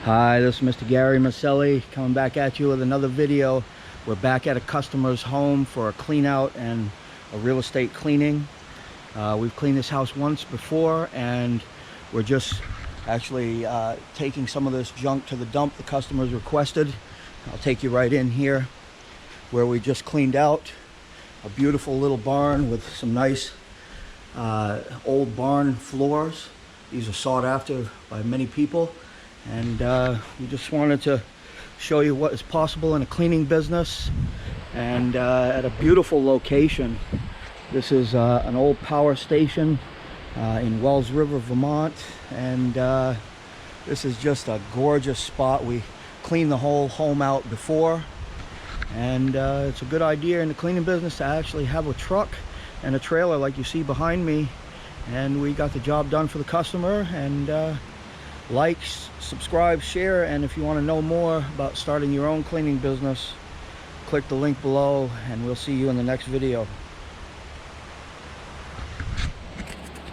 Hi, this is Mr. Gary Maselli coming back at you with another video. We're back at a customer's home for a clean out and a real estate cleaning. We've cleaned this house once before, and we're just actually taking some of this junk to the dump the customers requested. I'll take you right in here where we just cleaned out a beautiful little barn with some nice old barn floors. These are sought after by many people. And we just wanted to show you what is possible in a cleaning business, and at a beautiful location. This is an old power station in Wells River, Vermont, and this is just a gorgeous spot. We cleaned the whole home out before, and it's a good idea in the cleaning business to actually have a truck and a trailer like you see behind me, and we got the job done for the customer. And like, subscribe, share, and if you want to know more about starting your own cleaning business, click the link below, and we'll see you in the next video.